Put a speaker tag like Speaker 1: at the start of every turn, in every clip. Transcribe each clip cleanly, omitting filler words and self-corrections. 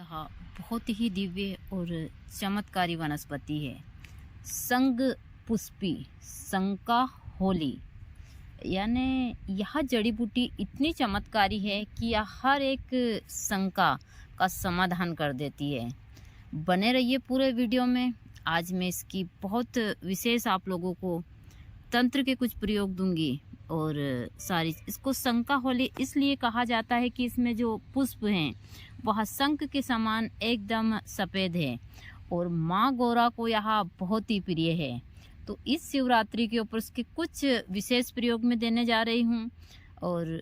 Speaker 1: यह बहुत ही दिव्य और चमत्कारी वनस्पति है संग पुष्पी संका होली। यानी यह जड़ी बूटी इतनी चमत्कारी है कि यह हर एक शंका का समाधान कर देती है। बने रहिए पूरे वीडियो में। आज मैं इसकी बहुत विशेष आप लोगों को तंत्र के कुछ प्रयोग दूंगी और सारी इसको शंका होली इसलिए कहा जाता है कि इसमें जो पुष्प हैं वह शंख के समान एकदम सफ़ेद है और माँ गौरा को यह बहुत ही प्रिय है। तो इस शिवरात्रि के ऊपर इसके कुछ विशेष प्रयोग में देने जा रही हूँ और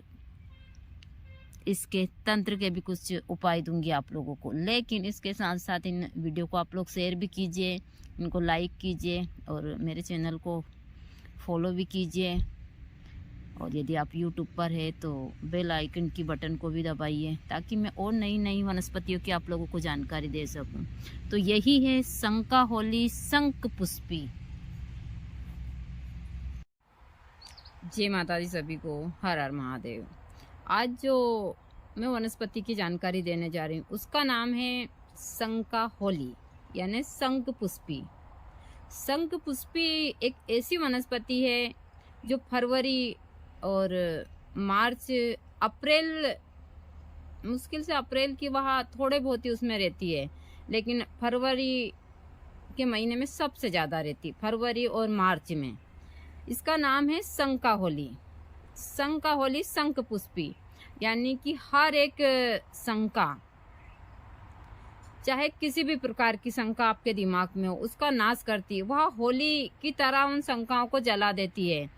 Speaker 1: इसके तंत्र के भी कुछ उपाय दूंगी आप लोगों को। लेकिन इसके साथ साथ इन वीडियो को आप लोग शेयर भी कीजिए, इनको लाइक कीजिए और मेरे चैनल को फॉलो भी कीजिए। और यदि आप YouTube पर है तो बेल आइकन की बटन को भी दबाइए ताकि मैं और नई नई वनस्पतियों की आप लोगों को जानकारी दे सकूं। तो यही है शंका होली शंख पुष्पी। जय माता दी सभी को, हर हर महादेव। आज जो मैं वनस्पति की जानकारी देने जा रही हूँ उसका नाम है शंका होली यानी शंख पुष्पी। शंख पुष्पी एक ऐसी वनस्पति है जो फरवरी और मार्च अप्रैल, मुश्किल से अप्रैल की वहाँ थोड़े बहुत ही उसमें रहती है, लेकिन फरवरी के महीने में सबसे ज़्यादा रहती, फरवरी और मार्च में। इसका नाम है शंका होली। शंका होली शंख पुष्पी यानी कि हर एक शंका, चाहे किसी भी प्रकार की शंका आपके दिमाग में हो, उसका नाश करती है। वह होली की तरह उन शंकाओं को जला देती है।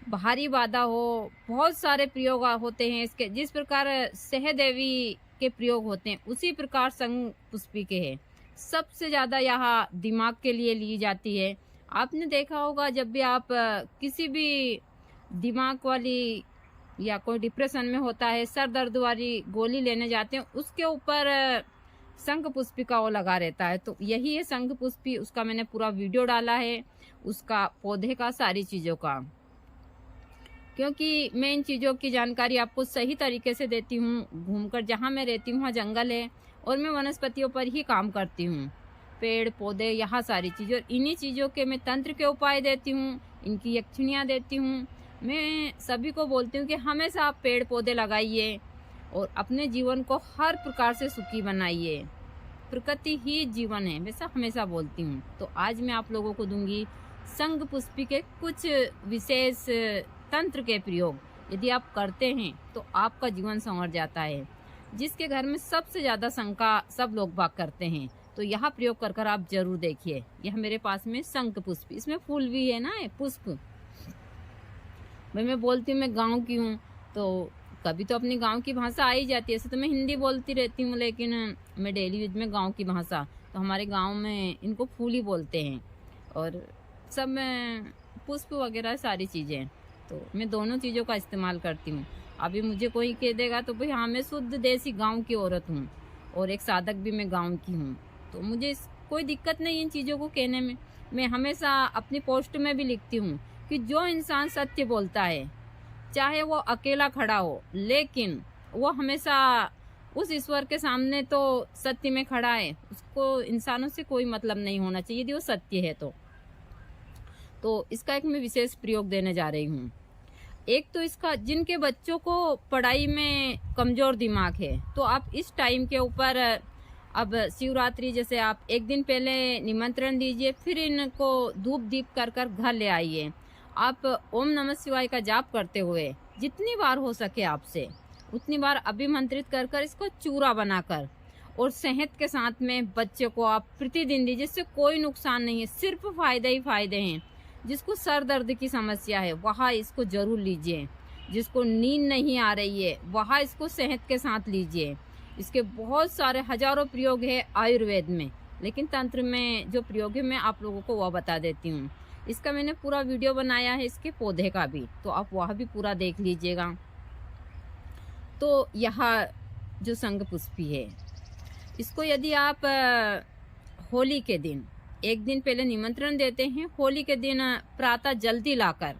Speaker 1: भारी बाधा हो, बहुत सारे प्रयोग होते हैं इसके। जिस प्रकार सहदेवी के प्रयोग होते हैं उसी प्रकार शंख पुष्पी के हैं। सबसे ज़्यादा यह दिमाग के लिए ली जाती है। आपने देखा होगा जब भी आप किसी भी दिमाग वाली या कोई डिप्रेशन में होता है, सर दर्द वाली गोली लेने जाते हैं, उसके ऊपर शंख पुष्पी का वो लगा रहता है। तो यही है शंख पुष्पी। उसका मैंने पूरा वीडियो डाला है, उसका पौधे का, सारी चीज़ों का, क्योंकि मैं इन चीज़ों की जानकारी आपको सही तरीके से देती हूँ। घूमकर जहाँ मैं रहती हूँ वहाँ जंगल है और मैं वनस्पतियों पर ही काम करती हूँ, पेड़ पौधे, यहाँ सारी चीज़ें। और इन्हीं चीज़ों के मैं तंत्र के उपाय देती हूँ, इनकी यक्षिणियाँ देती हूँ। मैं सभी को बोलती हूँ कि हमेशा आप पेड़ पौधे लगाइए और अपने जीवन को हर प्रकार से सुखी बनाइए। प्रकृति ही जीवन है, वैसा हमेशा बोलती हूँ। तो आज मैं आप लोगों को दूंगी शंख पुष्पी के कुछ विशेष तंत्र के प्रयोग। यदि आप करते हैं तो आपका जीवन संवर जाता है। जिसके घर में सबसे ज़्यादा शंका सब लोग बात करते हैं, तो यह प्रयोग कर कर आप जरूर देखिए। यह मेरे पास में शंख पुष्पी, इसमें फूल भी है ना, पुष्प। मैं बोलती हूँ मैं गांव की हूँ तो कभी तो अपनी गांव की भाषा आ ही जाती है। ऐसे तो मैं हिंदी बोलती रहती हूँ, लेकिन मैं डेली यूज में गांव की भाषा, तो हमारे गांव में इनको फूल ही बोलते हैं। और सब में पुष्प वगैरह सारी चीज़ें, तो मैं दोनों चीज़ों का इस्तेमाल करती हूँ। अभी मुझे कोई कह देगा तो भाई हाँ, मैं शुद्ध देसी गांव की औरत हूँ और एक साधक भी मैं गांव की हूँ, तो मुझे कोई दिक्कत नहीं इन चीज़ों को कहने में। मैं हमेशा अपनी पोस्ट में भी लिखती हूँ कि जो इंसान सत्य बोलता है, चाहे वो अकेला खड़ा हो, लेकिन वो हमेशा उस ईश्वर के सामने तो सत्य में खड़ा है, उसको इंसानों से कोई मतलब नहीं होना चाहिए यदि वो सत्य है तो इसका एक मैं विशेष प्रयोग देने जा रही हूँ। एक तो इसका, जिनके बच्चों को पढ़ाई में कमज़ोर दिमाग है, तो आप इस टाइम के ऊपर, अब शिवरात्रि जैसे, आप एक दिन पहले निमंत्रण दीजिए, फिर इनको धूप दीप कर कर घर ले आइए। आप ओम नमः शिवाय का जाप करते हुए जितनी बार हो सके आपसे उतनी बार अभिमंत्रित कर कर इसको चूरा बनाकर और शहद के साथ में बच्चे को आप प्रतिदिन दीजिए। इससे कोई नुकसान नहीं है, सिर्फ फायदे ही फायदे हैं। जिसको सर दर्द की समस्या है वहाँ इसको जरूर लीजिए। जिसको नींद नहीं आ रही है वहाँ इसको शहद के साथ लीजिए। इसके बहुत सारे हजारों प्रयोग है आयुर्वेद में, लेकिन तंत्र में जो प्रयोग है मैं आप लोगों को वह बता देती हूँ। इसका मैंने पूरा वीडियो बनाया है, इसके पौधे का भी, तो आप वह भी पूरा देख लीजिएगा। तो यह जो शंख पुष्पी है, इसको यदि आप होली के दिन एक दिन पहले निमंत्रण देते हैं, होली के दिन प्रातः जल्दी लाकर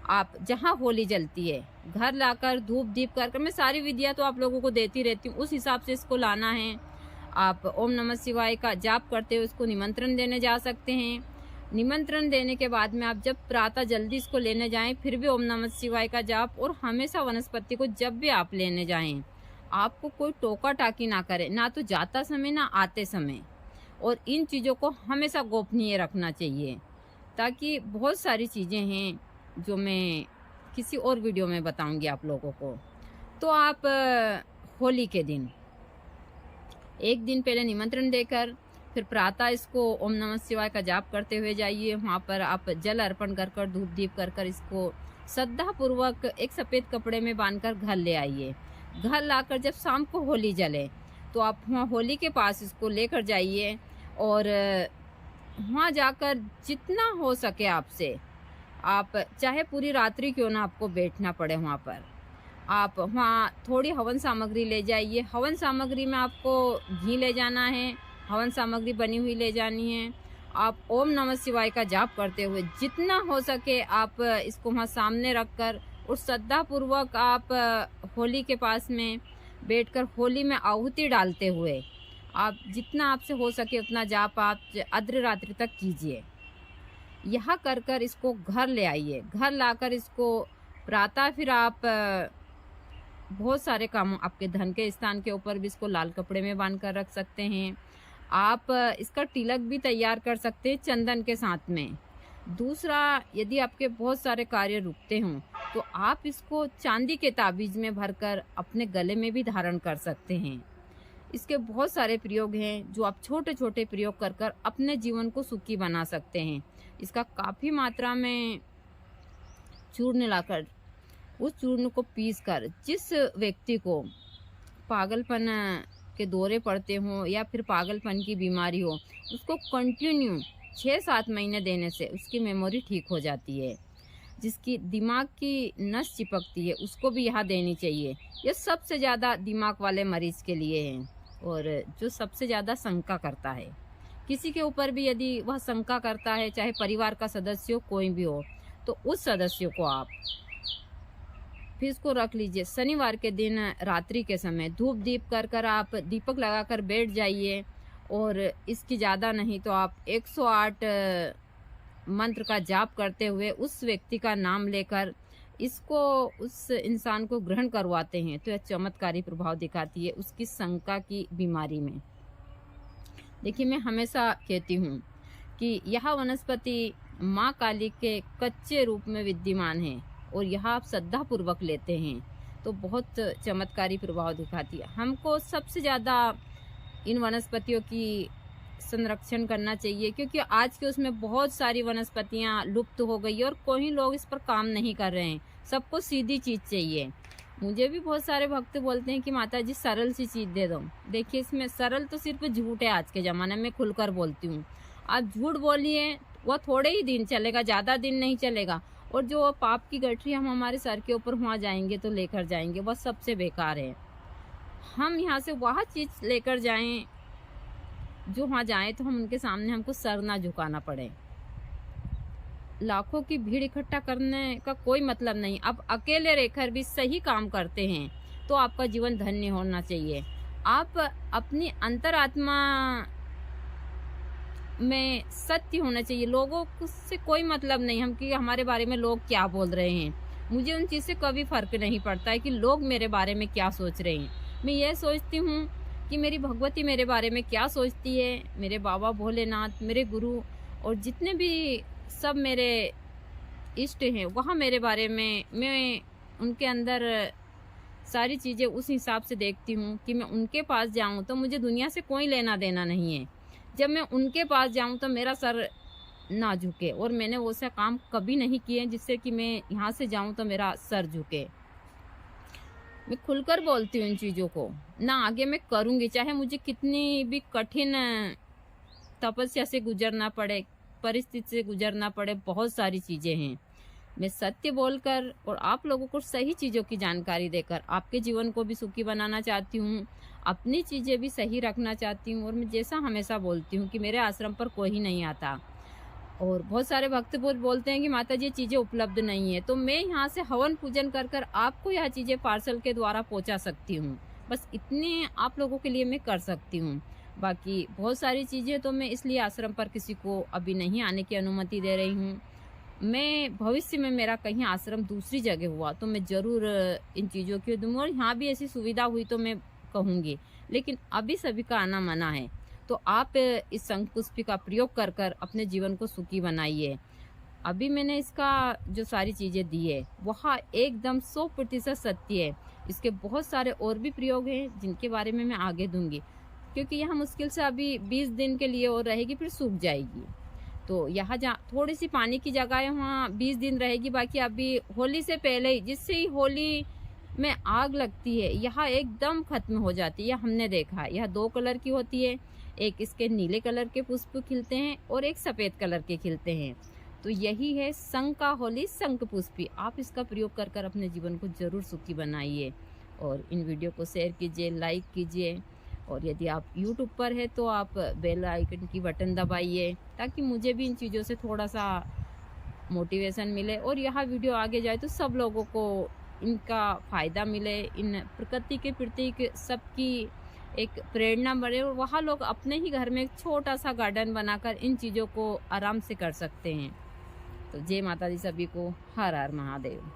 Speaker 1: आप जहाँ होली जलती है घर लाकर धूप दीप कर, मैं सारी विधियाँ तो आप लोगों को देती रहती हूँ, उस हिसाब से इसको लाना है। आप ओम नमः शिवाय का जाप करते हुए उसको निमंत्रण देने जा सकते हैं। निमंत्रण देने के बाद में आप जब प्रातः जल्दी इसको लेने जाएं, फिर भी ओम नमः शिवाय का जाप, और हमेशा वनस्पति को जब भी आप लेने जाएं, आपको कोई टोका टाकी ना करे, ना तो जाता समय ना आते समय। और इन चीज़ों को हमेशा गोपनीय रखना चाहिए, ताकि बहुत सारी चीज़ें हैं जो मैं किसी और वीडियो में बताऊंगी आप लोगों को। तो आप होली के दिन एक दिन पहले निमंत्रण देकर फिर प्रातः इसको ओम नमः शिवाय का जाप करते हुए जाइए। वहाँ पर आप जल अर्पण कर कर धूप दीप कर कर इसको श्रद्धापूर्वक एक सफ़ेद कपड़े में बांधकर घर ले आइए। घर लाकर जब शाम को होली जले तो आप वहाँ होली के पास इसको लेकर जाइए, और वहाँ जाकर जितना हो सके आपसे, आप चाहे पूरी रात्रि क्यों ना आपको बैठना पड़े वहाँ पर, आप वहाँ थोड़ी हवन सामग्री ले जाइए। हवन सामग्री में आपको घी ले जाना है, हवन सामग्री बनी हुई ले जानी है। आप ओम नमः शिवाय का जाप करते हुए जितना हो सके आप इसको वहाँ सामने रखकर और श्रद्धापूर्वक आप होली के पास में बैठकर होली में आहुति डालते हुए आप जितना आपसे हो सके उतना जाप आप अर्ध रात्रि तक कीजिए। यह कर कर इसको घर ले आइए। घर लाकर इसको प्रातः फिर आप बहुत सारे कामों, आपके धन के स्थान के ऊपर भी इसको लाल कपड़े में बांध कर रख सकते हैं। आप इसका तिलक भी तैयार कर सकते हैं चंदन के साथ में। दूसरा, यदि आपके बहुत सारे कार्य रुकते हों तो आप इसको चांदी के ताबीज़ में भरकर अपने गले में भी धारण कर सकते हैं। इसके बहुत सारे प्रयोग हैं जो आप छोटे छोटे प्रयोग कर कर अपने जीवन को सुखी बना सकते हैं। इसका काफ़ी मात्रा में चूर्ण लाकर उस चूर्ण को पीस कर जिस व्यक्ति को पागलपन के दौरे पड़ते हों या फिर पागलपन की बीमारी हो, उसको कंटिन्यू 6-7 महीने देने से उसकी मेमोरी ठीक हो जाती है। जिसकी दिमाग की नस चिपकती है उसको भी यह देनी चाहिए। यह सबसे ज़्यादा दिमाग वाले मरीज़ के लिए है, और जो सबसे ज़्यादा शंका करता है किसी के ऊपर भी, यदि वह शंका करता है, चाहे परिवार का सदस्य हो कोई भी हो, तो उस सदस्य को आप फिर इसको रख लीजिए। शनिवार के दिन रात्रि के समय धूप दीप कर कर आप दीपक लगाकर बैठ जाइए, और इसकी ज़्यादा नहीं तो आप 108 मंत्र का जाप करते हुए उस व्यक्ति का नाम लेकर इसको उस इंसान को ग्रहण करवाते हैं, तो यह चमत्कारी प्रभाव दिखाती है उसकी शंका की बीमारी में। देखिए, मैं हमेशा कहती हूँ कि यह वनस्पति माँ काली के कच्चे रूप में विद्यमान है, और यह आप श्रद्धापूर्वक लेते हैं तो बहुत चमत्कारी प्रभाव दिखाती है। हमको सबसे ज़्यादा इन वनस्पतियों की संरक्षण करना चाहिए, क्योंकि आज के उसमें बहुत सारी वनस्पतियां लुप्त हो गई और कोई लोग इस पर काम नहीं कर रहे हैं। सबको सीधी चीज़ चाहिए। मुझे भी बहुत सारे भक्त बोलते हैं कि माता जी सरल सी चीज़ दे दो। देखिए, इसमें सरल तो सिर्फ झूठ है। आज के ज़माने में खुलकर बोलती हूँ, आप झूठ बोलिए वह थोड़े ही दिन चलेगा, ज़्यादा दिन नहीं चलेगा, और जो पाप की गठरी हम हमारे सर के ऊपर वहाँ जाएंगे तो लेकर जाएंगे, वह सबसे बेकार है। हम यहाँ से वह चीज़ लेकर जाएं जो वहाँ जाएं तो हम उनके सामने हमको सर ना झुकाना पड़े। लाखों की भीड़ इकट्ठा करने का कोई मतलब नहीं। आप अकेले रहकर भी सही काम करते हैं तो आपका जीवन धन्य होना चाहिए। आप अपनी अंतरात्मा में सत्य होना चाहिए। लोगों से कोई मतलब नहीं हम कि हमारे बारे में लोग क्या बोल रहे हैं। मुझे उन चीज़ से कभी फ़र्क नहीं पड़ता है कि लोग मेरे बारे में क्या सोच रहे हैं। मैं ये सोचती हूँ कि मेरी भगवती मेरे बारे में क्या सोचती है, मेरे बाबा भोलेनाथ, मेरे गुरु और जितने भी सब मेरे इष्ट हैं वहाँ मेरे बारे में, मैं उनके अंदर सारी चीज़ें उस हिसाब से देखती हूँ कि मैं उनके पास जाऊँ तो मुझे दुनिया से कोई लेना देना नहीं है। जब मैं उनके पास जाऊँ तो मेरा सर ना झुके, और मैंने वो सा काम कभी नहीं किए जिससे कि मैं यहाँ से जाऊँ तो मेरा सर झुके। मैं खुलकर बोलती हूँ इन चीज़ों को, ना आगे मैं करूँगी, चाहे मुझे कितनी भी कठिन तपस्या से गुजरना पड़े, परिस्थिति से गुजरना पड़े। बहुत सारी चीज़ें हैं। मैं सत्य बोलकर और आप लोगों को सही चीज़ों की जानकारी देकर आपके जीवन को भी सुखी बनाना चाहती हूँ, अपनी चीज़ें भी सही रखना चाहती हूँ। और मैं जैसा हमेशा बोलती हूँ कि मेरे आश्रम पर कोई नहीं आता, और बहुत सारे भक्त बोलते हैं कि माता जी ये चीज़ें उपलब्ध नहीं है, तो मैं यहाँ से हवन पूजन कर कर आपको यह चीज़ें पार्सल के द्वारा पहुँचा सकती हूँ। बस इतने आप लोगों के लिए मैं कर सकती हूँ। बाकी बहुत सारी चीज़ें तो मैं इसलिए आश्रम पर किसी को अभी नहीं आने की अनुमति दे रही हूँ। मैं भविष्य में मेरा कहीं आश्रम दूसरी जगह हुआ तो मैं ज़रूर इन चीज़ों की दूँगी, और यहाँ भी ऐसी सुविधा हुई तो मैं कहूँगी। लेकिन अभी सभी का आना मना है, तो आप इस शंखपुष्पी का प्रयोग कर कर अपने जीवन को सुखी बनाइए। अभी मैंने इसका जो सारी चीज़ें दी है वह एकदम 100% सत्य है। इसके बहुत सारे और भी प्रयोग हैं जिनके बारे में मैं आगे दूँगी, क्योंकि यह मुश्किल से अभी 20 दिन के लिए और रहेगी, फिर सूख जाएगी। तो यहाँ जहाँ थोड़ी-सी पानी की जगह है वहाँ 20 दिन रहेगी, बाकी अभी होली से पहले ही, जिससे ही होली में आग लगती है यहाँ एकदम खत्म हो जाती है। यह हमने देखा है। यह 2 कलर की होती है, एक इसके नीले कलर के पुष्प खिलते हैं और एक सफ़ेद कलर के खिलते हैं। तो यही है शंख का होली, शंख पुष्पी। आप इसका प्रयोग कर कर अपने जीवन को ज़रूर सुखी बनाइए, और इन वीडियो को शेयर कीजिए, लाइक कीजिए, और यदि आप यूट्यूब पर है तो आप बेल आइकन की बटन दबाइए, ताकि मुझे भी इन चीज़ों से थोड़ा सा मोटिवेशन मिले और यह वीडियो आगे जाए तो सब लोगों को इनका फ़ायदा मिले। इन प्रकृति के प्रति सबकी एक प्रेरणा बढ़े, और वहाँ लोग अपने ही घर में एक छोटा सा गार्डन बनाकर इन चीज़ों को आराम से कर सकते हैं। तो जय माता दी सभी को। हर हर महादेव।